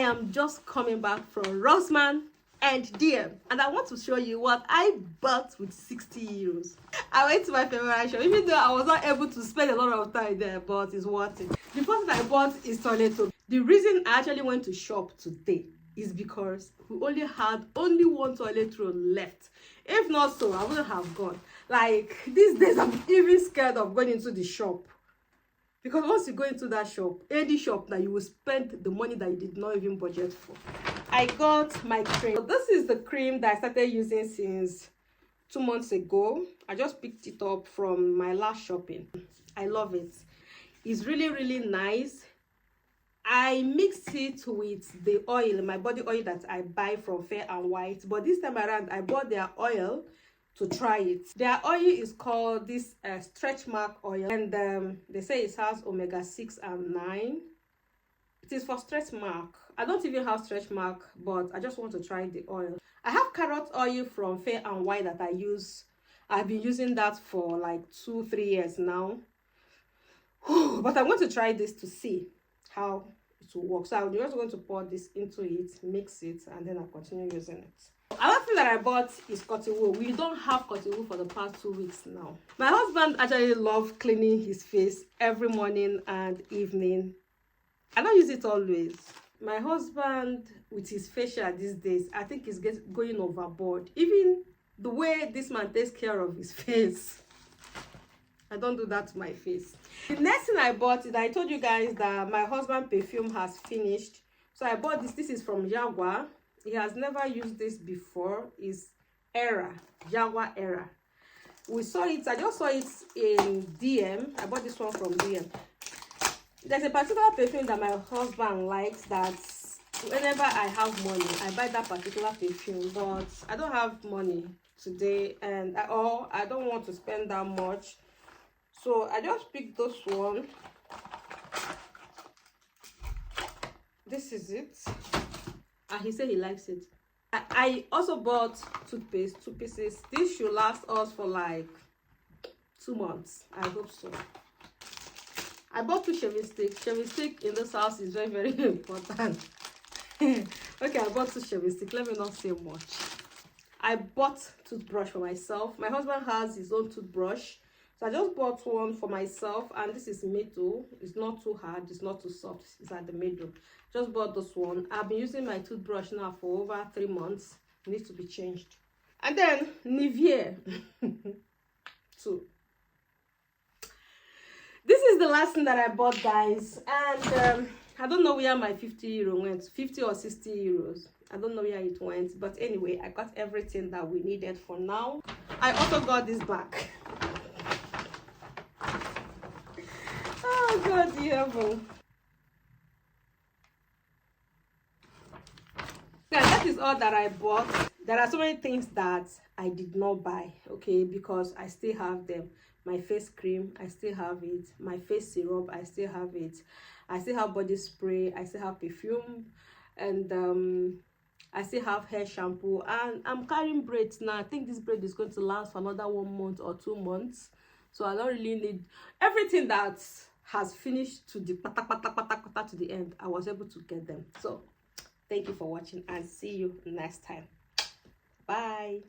am just coming back from Rossmann and DM, and I want to show you what I bought with 60 euros. I went to my favorite shop, even though I was not able to spend a lot of time there, but it's worth it. The first thing I bought is toiletries. The reason I actually went to shop today is because we only had one toilet roll left. If not so, I wouldn't have gone. Like these days, I'm even scared of going into the shop, because once you go into that shop, any shop, that you will spend the money that you did not even budget for. I got my cream. So this is the cream that I started using since 2 months ago. I just picked it up from my last shopping. I love it. It's really nice. I mixed it with the oil, my body oil that I buy from Fair and White, but this time around I bought their oil to try it. Their oil is called this stretch mark oil, and they say it has omega-6 and 9. It is for stretch mark. I don't even have stretch mark, but I just want to try the oil. I have carrot oil from Fair and White that I use. I've been using that for like 2-3 years now. But I want to try this to see how it will work. So I'm just going to pour this into it, mix it, and then I'll continue using it. Another thing that I bought is cotton wool. We don't have cotton wool for the past 2 weeks now. My husband actually loves cleaning his face every morning and evening. I don't use it always. My husband, with his facial these days, I think he's going overboard. Even the way this man takes care of his face, I don't do that to my face. The next thing I bought is, I told you guys that my husband's perfume has finished. So I bought this. This is from Jaguar. He has never used this before. It's Era, Jaguar Era. We saw it, I just saw it in DM. I bought this one from DM. There's a particular perfume that my husband likes, that whenever I have money, I buy that particular perfume. But I don't have money today, and I don't want to spend that much. So I just picked this one. This is it. And he said he likes it. I also bought toothpaste, 2 pieces. This should last us for like 2 months. I hope so. I bought 2 shaving sticks. Shaving stick in this house is very important. Okay, I bought 2 shaving sticks. Let me not say much. I bought toothbrush for myself. My husband has his own toothbrush, so I just bought one for myself, and this is middle. It's not too hard, it's not too soft, it's at the middle. Just bought this one. I've been using my toothbrush now for over 3 months. It needs to be changed. And then Nivea too. This is the last thing that I bought, guys, and I don't know where my 50 euro went. 50 or 60 euros, I don't know where it went, but anyway, I got everything that we needed for now. I also got this bag. Oh God, heaven. Yeah, that is all that I bought. There are so many things that I did not buy, okay, because I still have them. My face cream, I still have it. My face syrup, I still have it. I still have body spray, I still have perfume, and I still have hair shampoo, and I'm carrying braids now. I think this braid is going to last for another 1 month or 2 months, so I don't really need everything that has finished to the to the end. I was able to get them. So thank you for watching, and see you next time. Bye.